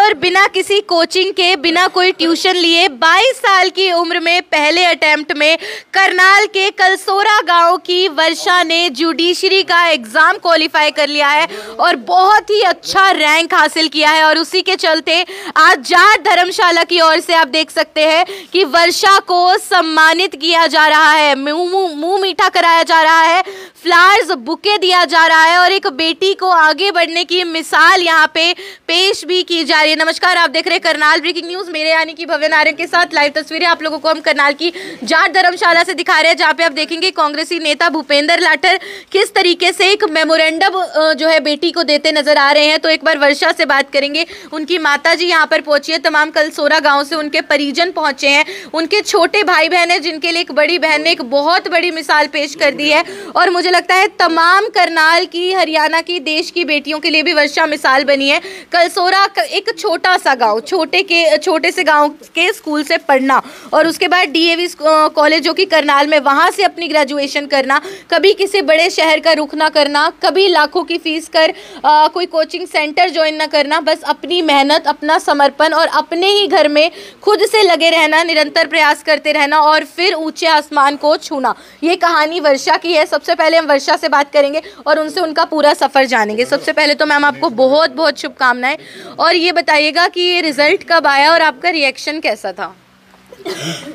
और बिना किसी कोचिंग के, बिना कोई ट्यूशन लिए 22 साल की उम्र में पहले अटेम्प्ट में करनाल के कलसोरा गांव की वर्षा ने जुडिशरी का एग्ज़ाम क्वालिफाई कर लिया है और बहुत ही अच्छा रैंक हासिल किया है। और उसी के चलते आज जाट धर्मशाला की ओर से आप देख सकते हैं कि वर्षा को सम्मानित किया जा रहा है, मुंह मीठा कराया जा रहा है, फ्लावर्स बुके दिया जा रहा है और एक बेटी को आगे बढ़ने की मिसाल यहाँ पे पेश भी की जा रही है। नमस्कार, आप देख रहे हैं करनाल ब्रेकिंग न्यूज़। मेरे यानी कि भव्य नारायण के साथ लाइव तस्वीरें आप लोगों को हम करनाल की जाट धर्मशाला से दिखा रहे हैं, जहाँ पे आप देखेंगे कांग्रेसी नेता भूपेंद्र लाठर किस तरीके से एक मेमोरेंडम जो है बेटी को देते नजर आ रहे हैं। तो एक बार वर्षा से बात करेंगे। उनकी माता जी यहाँ पर पहुंची है, तमाम कलसोरा गाँव से उनके परिजन पहुंचे हैं, उनके छोटे भाई बहन है जिनके लिए एक बड़ी बहन ने एक बहुत बड़ी मिसाल पेश कर दी है। और मुझे लगता है तमाम करनाल की, हरियाणा की, देश की बेटियों के लिए भी वर्षा मिसाल बनी है। कलसोरा एक छोटा सा गांव, छोटे से गांव के स्कूल से पढ़ना और उसके बाद डीएवी कॉलेज जो कि करनाल में, वहां से अपनी ग्रेजुएशन करना, कभी किसी बड़े शहर का रुख ना करना, कभी लाखों की फीस कर कोई कोचिंग सेंटर ज्वाइन ना करना, बस अपनी मेहनत, अपना समर्पण और अपने ही घर में खुद से लगे रहना, निरंतर प्रयास करते रहना और फिर ऊंचे आसमान को छूना। ये कहानी वर्षा की है। सबसे पहले हम वर्षा से बात करेंगे और उनसे उनका पूरा सफ़र जानेंगे। सबसे पहले तो मैम आपको बहुत बहुत शुभकामनाएं और ये बताइएगा कि ये रिज़ल्ट कब आया और आपका रिएक्शन कैसा था?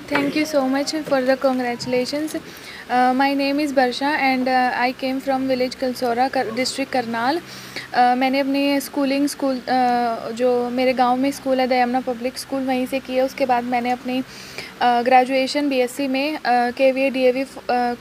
Thank you so much for the congratulations. My name is Barsha and I came from village Kalsora, district Karnal. मैंने अपनी स्कूलिंग जो मेरे गांव में स्कूल है दयामना पब्लिक स्कूल, वहीं से की है। उसके बाद मैंने अपनी ग्रेजुएशन बीएससी में KVA DAV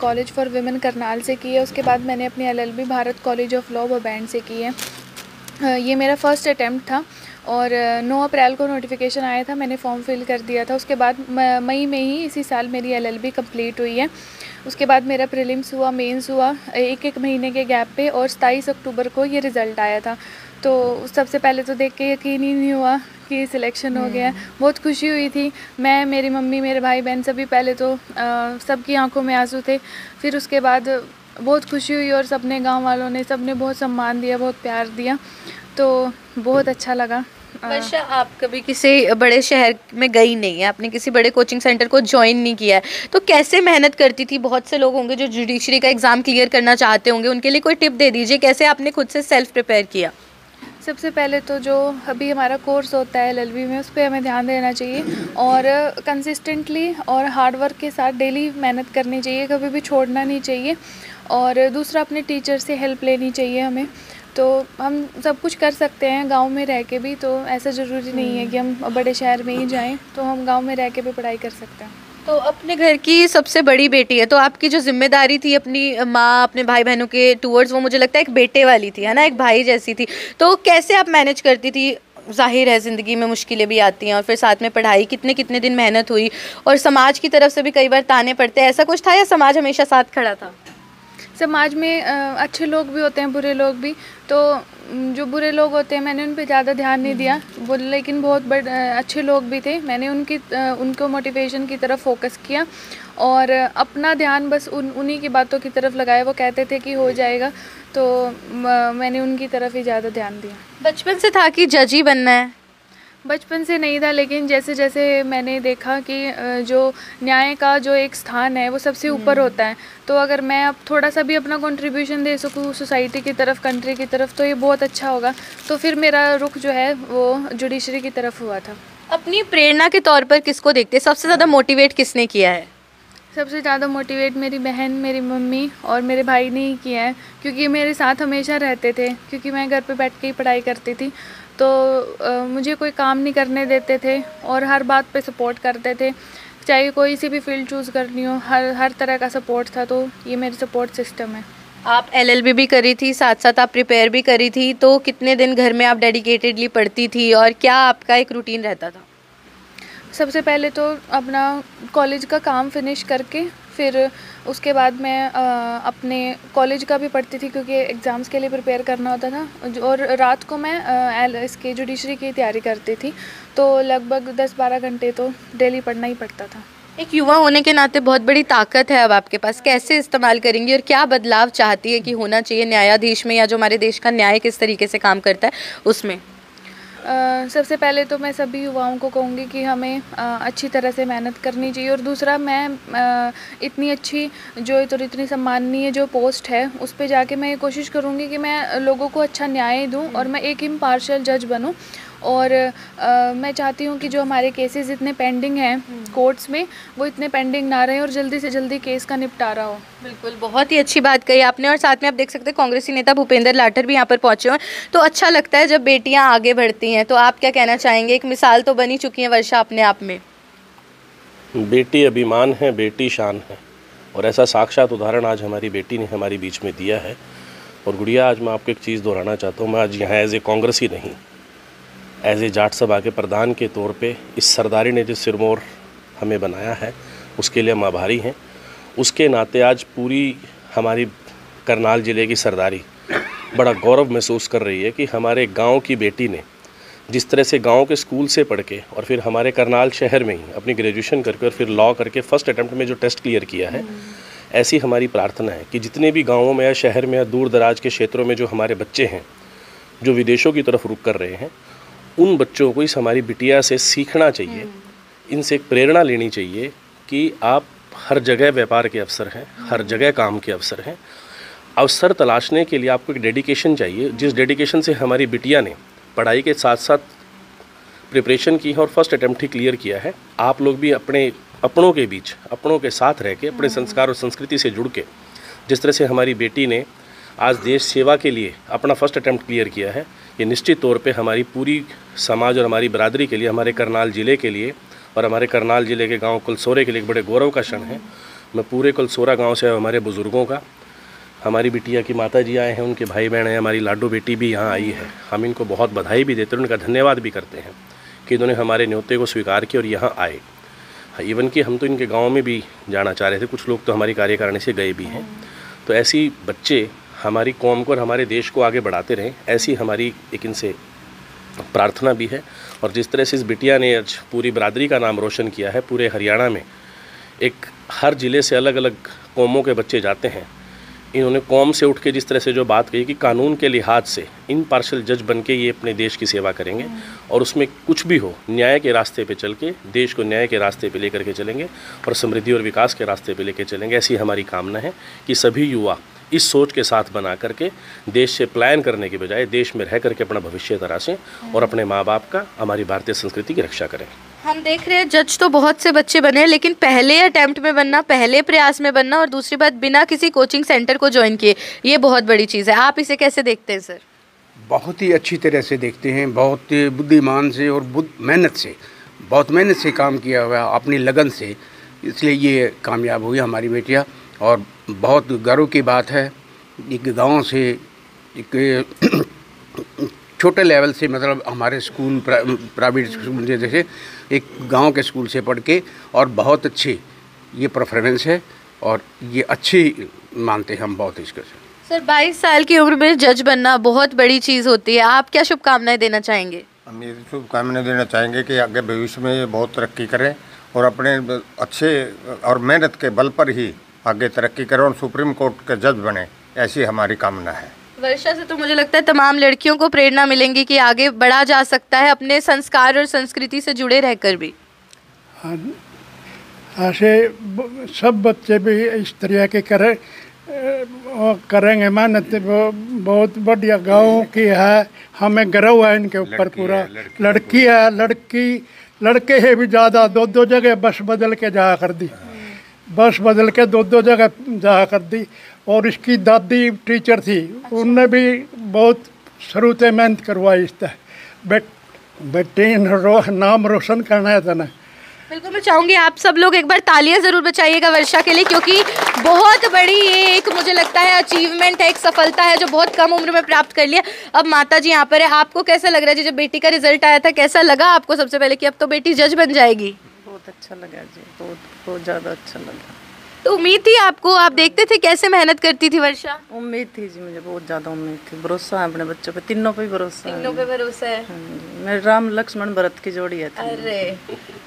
college for women Karnal से की है। उसके बाद मैंने अपनी LLB Bharat college of law band से की है। ये मेरा फर्स्ट अटैम्प्ट था और 9 अप्रैल को नोटिफिकेशन आया था, मैंने फॉर्म फिल कर दिया था। उसके बाद मई में ही इसी साल मेरी एलएलबी कंप्लीट हुई है। उसके बाद मेरा प्रीलिम्स हुआ, मेंस हुआ, एक महीने के गैप पे, और 27 अक्टूबर को ये रिज़ल्ट आया था। तो सबसे पहले तो देख के यकीन ही नहीं हुआ कि सिलेक्शन हो गया। बहुत खुशी हुई थी। मैं, मेरी मम्मी, मेरे भाई बहन सभी, पहले तो सबकी आंखों में आंसू थे। फिर उसके बाद बहुत खुशी हुई और सबने, गांव वालों ने, सबने बहुत सम्मान दिया, बहुत प्यार दिया, तो बहुत अच्छा लगा। वर्षा, आप कभी किसी बड़े शहर में गई नहीं है, आपने किसी बड़े कोचिंग सेंटर को ज्वाइन नहीं किया है, तो कैसे मेहनत करती थी? बहुत से लोग होंगे जो जुडिशरी का एग्ज़ाम क्लियर करना चाहते होंगे, उनके लिए कोई टिप दे दीजिए, कैसे आपने खुद से सेल्फ प्रिपेयर किया? सबसे पहले तो जो अभी हमारा कोर्स होता है एलएलबी में, उस पर हमें ध्यान देना चाहिए और कंसिस्टेंटली और हार्ड वर्क के साथ डेली मेहनत करनी चाहिए, कभी भी छोड़ना नहीं चाहिए। और दूसरा, अपने टीचर से हेल्प लेनी चाहिए हमें। तो हम सब कुछ कर सकते हैं गांव में रह के भी, तो ऐसा ज़रूरी नहीं है कि हम बड़े शहर में ही जाएं, तो हम गांव में रह के भी पढ़ाई कर सकते हैं। तो अपने घर की सबसे बड़ी बेटी है, तो आपकी जो जिम्मेदारी थी अपनी माँ, अपने भाई बहनों के टूवर्ड्स, वो मुझे लगता है एक बेटे वाली थी, है ना, एक भाई जैसी थी। तो कैसे आप मैनेज करती थी? जाहिर है ज़िंदगी में मुश्किलें भी आती हैं और फिर साथ में पढ़ाई, कितने दिन मेहनत हुई और समाज की तरफ से भी कई बार ताने पड़ते हैं, ऐसा कुछ था या समाज हमेशा साथ खड़ा था? समाज में अच्छे लोग भी होते हैं, बुरे लोग भी। तो जो बुरे लोग होते हैं, मैंने उन पे ज़्यादा ध्यान नहीं दिया, लेकिन बहुत अच्छे लोग भी थे, मैंने उनको मोटिवेशन की तरफ फोकस किया और अपना ध्यान बस उन्हीं की बातों की तरफ लगाया। वो कहते थे कि हो जाएगा, तो मैंने उनकी तरफ ही ज़्यादा ध्यान दिया। बचपन से था कि जज ही बनना है? बचपन से नहीं था, लेकिन जैसे जैसे मैंने देखा कि जो न्याय का जो एक स्थान है वो सबसे ऊपर होता है, तो अगर मैं अब थोड़ा सा भी अपना कंट्रीब्यूशन दे सकूँ सोसाइटी की तरफ, कंट्री की तरफ, तो ये बहुत अच्छा होगा। तो फिर मेरा रुख जो है वो जुडिशरी की तरफ हुआ था। अपनी प्रेरणा के तौर पर किसको देखते हैं? सबसे ज़्यादा मोटिवेट किसने किया है? सबसे ज़्यादा मोटिवेट मेरी बहन, मेरी मम्मी और मेरे भाई ने ही किया है, क्योंकि मेरे साथ हमेशा रहते थे, क्योंकि मैं घर पे बैठ के ही पढ़ाई करती थी। तो मुझे कोई काम नहीं करने देते थे और हर बात पे सपोर्ट करते थे, चाहे कोई सी भी फील्ड चूज़ करनी हो, हर तरह का सपोर्ट था। तो ये मेरी सपोर्ट सिस्टम है। आप एलएलबी भी करी थी, साथ साथ आप प्रिपेयर भी करी थी, तो कितने दिन घर में आप डेडिकेटेडली पढ़ती थी और क्या आपका एक रूटीन रहता था? सबसे पहले तो अपना कॉलेज का काम फिनिश करके फिर उसके बाद मैं अपने कॉलेज का भी पढ़ती थी, क्योंकि एग्ज़ाम्स के लिए प्रिपेयर करना होता था, और रात को मैं इसके जुडिशरी की तैयारी करती थी, तो लगभग 10-12 घंटे तो डेली पढ़ना ही पड़ता था। एक युवा होने के नाते बहुत बड़ी ताकत है अब आपके पास, कैसे इस्तेमाल करेंगी और क्या बदलाव चाहती है कि होना चाहिए न्यायाधीश में, या जो हमारे देश का न्याय किस तरीके से काम करता है उसमें? सबसे पहले तो मैं सभी युवाओं को कहूँगी कि हमें अच्छी तरह से मेहनत करनी चाहिए। और दूसरा, मैं इतनी अच्छी जो तो इतनी सम्माननीय जो पोस्ट है उस पे जाके मैं ये कोशिश करूँगी कि मैं लोगों को अच्छा न्याय दूँ और मैं एक इम्पार्शियल जज बनूँ। और मैं चाहती हूँ कि जो हमारे केसेस इतने पेंडिंग हैं कोर्ट्स में, वो इतने पेंडिंग ना रहे और जल्दी से जल्दी केस का निपटारा हो। बिल्कुल, बहुत ही अच्छी बात कही आपने। और साथ में आप देख सकते हैं कांग्रेसी नेता भूपेंद्र लाठर भी यहाँ पर पहुंचे हुए हैं। तो अच्छा लगता है जब बेटियां आगे बढ़ती हैं। तो आप क्या कहना चाहेंगे? एक मिसाल तो बनी चुकी है वर्षा अपने आप में। बेटी अभिमान है, बेटी शान है, और ऐसा साक्षात उदाहरण आज हमारी बेटी ने हमारी बीच में दिया है। और गुड़िया, आज मैं आपको एक चीज़ दोहराना चाहता हूँ, मैं आज यहाँ एज ए कांग्रेसी नहीं, एज ए जाट सभा के प्रधान के तौर पे इस सरदारी ने जो सिरमौर हमें बनाया है उसके लिए हम आभारी हैं। उसके नाते आज पूरी हमारी करनाल ज़िले की सरदारी बड़ा गौरव महसूस कर रही है कि हमारे गांव की बेटी ने जिस तरह से गांव के स्कूल से पढ़ के और फिर हमारे करनाल शहर में ही अपनी ग्रेजुएशन करके और फिर लॉ करके फर्स्ट अटैम्प्ट में जो टेस्ट क्लियर किया है, ऐसी हमारी प्रार्थना है कि जितने भी गाँवों में या शहर में या दूर दराज के क्षेत्रों में जो हमारे बच्चे हैं जो विदेशों की तरफ रुख कर रहे हैं, उन बच्चों को इस हमारी बिटिया से सीखना चाहिए, इनसे एक प्रेरणा लेनी चाहिए कि आप हर जगह व्यापार के अवसर हैं, हर जगह काम के अवसर हैं। अवसर तलाशने के लिए आपको एक डेडिकेशन चाहिए, जिस डेडिकेशन से हमारी बिटिया ने पढ़ाई के साथ साथ प्रिपरेशन की है और फर्स्ट अटैम्प्ट ही क्लियर किया है। आप लोग भी अपनों के बीच, अपनों के साथ रह के, अपने संस्कार और संस्कृति से जुड़ के, जिस तरह से हमारी बेटी ने आज देश सेवा के लिए अपना फर्स्ट अटैम्प्ट क्लियर किया है, ये निश्चित तौर पे हमारी पूरी समाज और हमारी बरादरी के लिए, हमारे करनाल ज़िले के लिए और हमारे करनाल ज़िले के गांव कुलसोरे के लिए एक बड़े गौरव का क्षण है। मैं पूरे कुलसोरा गांव से हमारे बुज़ुर्गों का, हमारी बिटिया की माता जी आए हैं, उनके भाई बहन हैं, हमारी लाडो बेटी भी यहाँ आई है, हम इनको बहुत बधाई भी देते हैं, उनका धन्यवाद भी करते हैं कि इन्होंने हमारे न्योते को स्वीकार किया और यहाँ आए। इवन कि हम तो इनके गाँव में भी जाना चाह रहे थे, कुछ लोग तो हमारी कार्यकारिणी से गए भी हैं। तो ऐसी बच्चे हमारी कौम को और हमारे देश को आगे बढ़ाते रहें, ऐसी हमारी एक इनसे प्रार्थना भी है। और जिस तरह से इस बिटिया ने आज पूरी बरादरी का नाम रोशन किया है, पूरे हरियाणा में एक हर ज़िले से अलग अलग कौमों के बच्चे जाते हैं, इन्होंने कौम से उठ के जिस तरह से जो बात कही कि कानून के लिहाज से इम्पार्शियल जज बन के ये अपने देश की सेवा करेंगे और उसमें कुछ भी हो न्याय के रास्ते पे चल के देश को न्याय के रास्ते पे लेकर के चलेंगे और समृद्धि और विकास के रास्ते पे लेकर चलेंगे। ऐसी हमारी कामना है कि सभी युवा इस सोच के साथ बना करके देश से पलायन करने के बजाय देश में रह करके अपना भविष्य तराशें और अपने माँ बाप का, हमारी भारतीय संस्कृति की रक्षा करें। हम देख रहे हैं जज तो बहुत से बच्चे बने हैं, लेकिन पहले अटेम्प्ट में बनना, पहले प्रयास में बनना और दूसरी बात बिना किसी कोचिंग सेंटर को ज्वाइन किए, ये बहुत बड़ी चीज़ है। आप इसे कैसे देखते हैं सर? बहुत ही अच्छी तरह से देखते हैं, बहुत बुद्धिमान से और मेहनत से, बहुत मेहनत से काम किया हुआ अपनी लगन से, इसलिए ये कामयाब हुई हमारी बेटियाँ। और बहुत गर्व की बात है, एक गांव से एक छोटे लेवल से, मतलब हमारे स्कूल प्राइवेट स्कूल जैसे एक गांव के स्कूल से पढ़ के, और बहुत अच्छी ये परफॉर्मेंस है और ये अच्छी मानते हैं हम बहुत इसके से। सर 22 साल की उम्र में जज बनना बहुत बड़ी चीज़ होती है, आप क्या शुभकामनाएं देना चाहेंगे? हम ये शुभकामनाएं देना चाहेंगे कि आगे भविष्य में ये बहुत तरक्की करें और अपने अच्छे और मेहनत के बल पर ही आगे तरक्की करें और सुप्रीम कोर्ट के जज बने, ऐसी हमारी कामना है। वर्षा से तो मुझे लगता है तमाम लड़कियों को प्रेरणा मिलेंगी कि आगे बढ़ा जा सकता है अपने संस्कार और संस्कृति से जुड़े रहकर भी। हाँ, ऐसे सब बच्चे भी इस तरह के करेंगे मेहनत, बहुत बढ़िया गाँव की है, हमें गर्व है इनके ऊपर पूरा। लड़की है, लड़के है भी ज़्यादा, दो जगह बस बदल के जाया कर दी, बस बदल के दो जगह जाया कर दी। और इसकी दादी टीचर थी, उनने भी बहुत शुरू से मेहनत करवाई इस तरह बेटे नाम रोशन करना है ना। बिल्कुल, मैं चाहूँगी आप सब लोग एक बार तालियां ज़रूर बजाइएगा वर्षा के लिए, क्योंकि बहुत बड़ी ये एक मुझे लगता है अचीवमेंट है, एक सफलता है जो बहुत कम उम्र में प्राप्त कर लिया। अब माता जी यहाँ पर है, आपको कैसा लग रहा है जी? जब बेटी का रिजल्ट आया था कैसा लगा आपको सबसे पहले कि अब तो बेटी जज बन जाएगी? बहुत अच्छा लगा जी, बहुत ज़्यादा अच्छा लगा। तो उम्मीद थी आपको? आप देखते थे कैसे मेहनत करती थी वर्षा? उम्मीद थी जी, मुझे बहुत ज़्यादा उम्मीद थी। भरोसा है अपने बच्चों पे, तीनों पे भरोसा है। तीनों पे भरोसा है। मेरे राम लक्ष्मण भरत की जोड़ी है। अरे,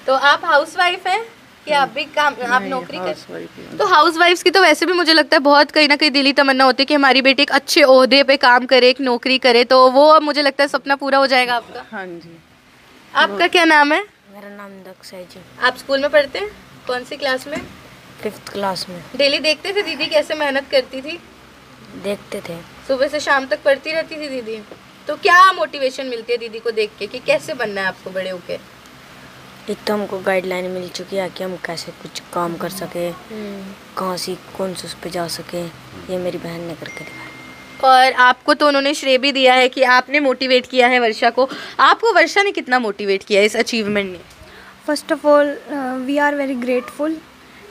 तो आप हाउसवाइफ हैं? कि आप भी काम, आप नौकरी कर? तो हाउस वाइफ्स की तो वैसे भी मुझे लगता है बहुत कहीं ना कहीं दिली तमन्ना होती है कि हमारी बेटी एक अच्छे ओहदे पे काम करे, एक नौकरी करे, तो वो अब मुझे लगता है सपना पूरा हो जाएगा आपका। हाँ जी। आपका क्या नाम है? मेरा नाम दक्ष है जी। आप स्कूल में पढ़ते हैं? कौन सी क्लास में? 5th क्लास में। डेली देखते थे दीदी कैसे मेहनत करती थी? देखते थे। सुबह से शाम तक पढ़ती रहती थी दीदी। तो क्या मोटिवेशन मिलती है दीदी को देख के कि कैसे बनना है आपको बड़े होके? एक तो हमको गाइडलाइन मिल चुकी है कि हम कैसे कुछ काम कर सके, कहाँ से कौन से उस पे जा सके, ये मेरी बहन ने करके दिखाया। और आपको तो उन्होंने श्रेय भी दिया है कि आपने मोटिवेट किया है वर्षा को। आपको वर्षा ने कितना मोटिवेट किया इस अचीवमेंट ने? First of all we are very grateful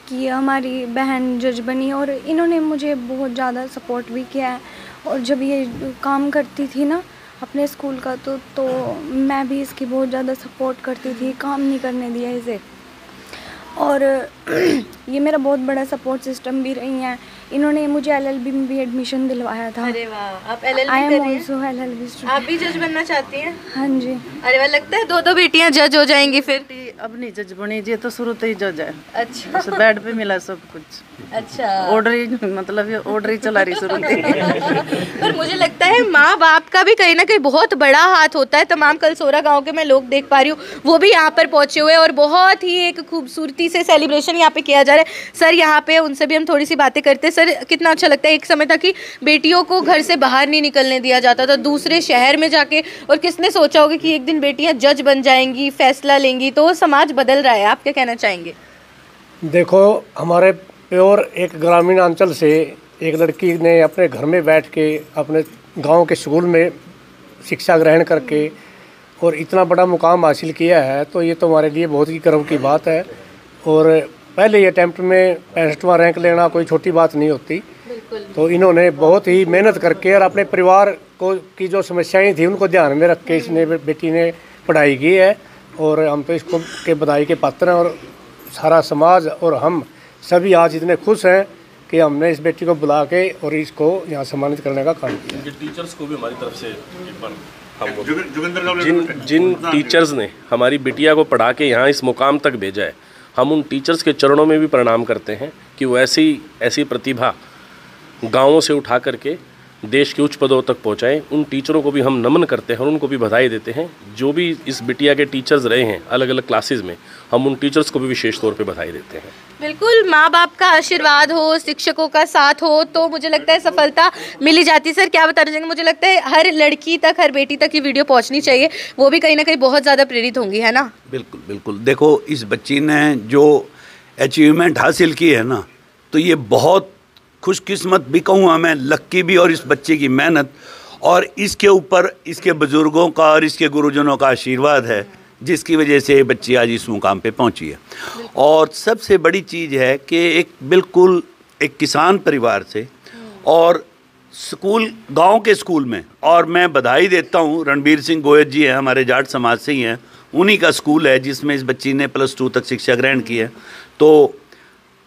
कि हमारी बहन जज बनी, और इन्होंने मुझे बहुत ज़्यादा सपोर्ट भी किया है। और जब ये काम करती थी ना अपने स्कूल का, तो मैं भी इसकी बहुत ज़्यादा सपोर्ट करती थी, काम नहीं करने दिया इसे। और ये मेरा बहुत बड़ा सपोर्ट सिस्टम भी रही हैं। इन्होंने मुझे LLB में भी एडमिशन दिलवाया था। अरे वाह, आप LLB आई कर एम रही हैं? Also LLB student. आप भी जज बनना चाहती हैं? हाँ जी। अरे वाह, लगता है 2 बेटियां जज हो जाएंगी फिर। अब नहीं जज बनी जी, तो शुरू से ही जज है। अच्छा उसे बेड पे मिला सब कुछ। अच्छा, ऑर्डर ही, मतलब ये ऑर्डर ही चला रही शुरू से। पर मुझे लगता है माँ बाप का भी कहीं ना कहीं बहुत बड़ा हाथ होता है। तमाम कलसोरा गांव के मैं लोग देख पा रही हूँ, वो भी यहाँ पर पहुँचे हुए और बहुत ही एक खूबसूरती से सेलिब्रेशन यहाँ पे किया जा रहा है। सर यहाँ पे उनसे भी हम थोड़ी सी बातें करते हैं। सर, कितना अच्छा लगता है, एक समय था कि बेटियों को घर से बाहर नहीं निकलने दिया जाता था, दूसरे शहर में जाके, और किसने सोचा होगा कि एक दिन बेटियाँ जज बन जाएंगी, फैसला लेंगी, तो समाज बदल रहा है। आप क्या कहना चाहेंगे? देखो, हमारे प्योर एक ग्रामीण अंचल से एक लड़की ने अपने घर में बैठ के अपने गांव के स्कूल में शिक्षा ग्रहण करके और इतना बड़ा मुकाम हासिल किया है, तो ये तो हमारे लिए बहुत ही गर्व की बात है। और पहले अटैम्प्ट में 65वां रैंक लेना कोई छोटी बात नहीं होती। तो इन्होंने बहुत ही मेहनत करके और अपने परिवार को की जो समस्याएं थी उनको ध्यान में रख के इसने बेटी ने पढ़ाई की है, और हम तो इसको के बधाई के पात्र हैं। और सारा समाज और हम सभी आज इतने खुश हैं कि हमने इस बेटी को बुला के और इसको यहाँ सम्मानित करने का काम किया। टीचर्स को भी हमारी तरफ से एक बार जिन टीचर्स ने हमारी बिटिया को पढ़ा के यहाँ इस मुकाम तक भेजा है, हम उन टीचर्स के चरणों में भी प्रणाम करते हैं कि वो ऐसी प्रतिभा गाँवों से उठा करके देश के उच्च पदों तक पहुँचाएं। उन टीचरों को भी हम नमन करते हैं और उनको भी बधाई देते हैं। जो भी इस बिटिया के टीचर्स रहे हैं अलग अलग क्लासेस में, हम उन टीचर्स को भी विशेष तौर पे बधाई देते हैं। बिल्कुल, माँ बाप का आशीर्वाद हो, शिक्षकों का साथ हो, तो मुझे लगता है सफलता मिली जाती है। सर, क्या बताना चाहेंगे? मुझे लगता है हर लड़की तक, हर बेटी तक ये वीडियो पहुँचनी चाहिए, वो भी कहीं ना कहीं बहुत ज़्यादा प्रेरित होंगी, है ना? बिल्कुल बिल्कुल। देखो, इस बच्ची ने जो अचीवमेंट हासिल की है ना, तो ये बहुत खुशकिस्मत भी कहूँगा मैं, लक्की भी। और इस बच्चे की मेहनत और इसके ऊपर इसके बुज़ुर्गों का और इसके गुरुजनों का आशीर्वाद है, जिसकी वजह से ये बच्ची आज इस मुकाम पे पहुंची है। और सबसे बड़ी चीज़ है कि बिल्कुल एक किसान परिवार से और स्कूल, गांव के स्कूल में, और मैं बधाई देता हूं, रणबीर सिंह गोयल जी हैं, हमारे जाट समाज से ही हैं, उन्हीं का स्कूल है जिसमें इस बच्ची ने +2 तक शिक्षा ग्रहण की है। तो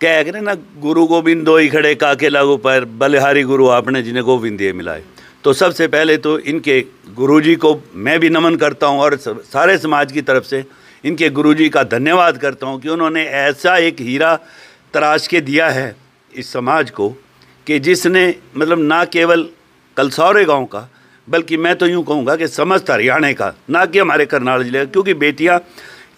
कह रहे ना, गुरु गोविंद दो ही खड़े काके लागू पर, बलिहारी गुरु आपने जिन्हें गोविंद दिए मिलाए। तो सबसे पहले तो इनके गुरुजी को मैं भी नमन करता हूं और सारे समाज की तरफ से इनके गुरुजी का धन्यवाद करता हूं कि उन्होंने ऐसा एक हीरा तराश के दिया है इस समाज को, कि जिसने मतलब ना केवल कलसौरे गांव का, बल्कि मैं तो यूं कहूँगा कि समस्त हरियाणा का, ना कि हमारे करनाल जिले का, क्योंकि बेटियाँ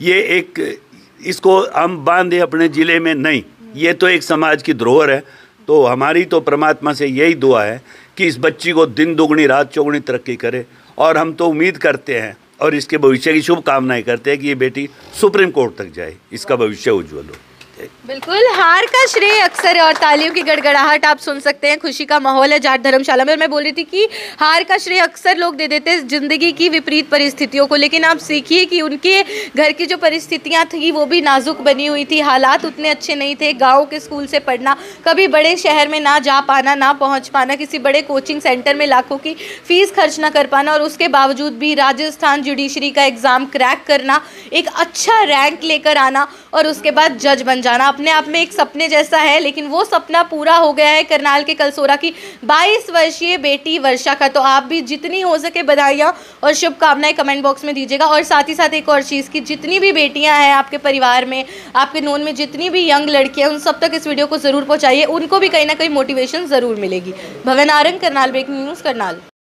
ये एक, इसको हम बांधे अपने ज़िले में नहीं, ये तो एक समाज की धरोहर है। तो हमारी तो परमात्मा से यही दुआ है कि इस बच्ची को दिन दुगनी रात चौगुनी तरक्की करे, और हम तो उम्मीद करते हैं और इसके भविष्य की शुभकामनाएं करते हैं कि ये बेटी सुप्रीम कोर्ट तक जाए, इसका भविष्य उज्जवल हो। बिल्कुल, हार का श्रेय अक्सर, और तालियों की गड़गड़ाहट आप सुन सकते हैं। खुशी का माहौल है जाट धर्मशाला में। और मैं बोल रही थी कि हार का श्रेय अक्सर लोग दे देते हैं ज़िंदगी की विपरीत परिस्थितियों को, लेकिन आप सीखिए कि उनके घर की जो परिस्थितियां थी वो भी नाजुक बनी हुई थी, हालात उतने अच्छे नहीं थे। गाँव के स्कूल से पढ़ना, कभी बड़े शहर में ना जा पाना, ना पहुँच पाना, किसी बड़े कोचिंग सेंटर में लाखों की फ़ीस खर्च ना कर पाना, और उसके बावजूद भी राजस्थान जुडिशरी का एग्ज़ाम क्रैक करना, एक अच्छा रैंक लेकर आना, और उसके बाद जज बन जाना अपने आप में एक सपने जैसा है, लेकिन वो सपना पूरा हो गया है करनाल के कलसोरा की 22 वर्षीय बेटी वर्षा का। तो आप भी जितनी हो सके बधाइयाँ और शुभकामनाएं कमेंट बॉक्स में दीजिएगा। और साथ ही साथ एक और चीज़ की जितनी भी बेटियां हैं आपके परिवार में, आपके नोन में जितनी भी यंग लड़कियां, उन सब तक इस वीडियो को ज़रूर पहुंचाइए, उनको भी कहीं ना कहीं मोटिवेशन ज़रूर मिलेगी। भवन आरंग, करनाल ब्रेकिंग न्यूज़, करनाल।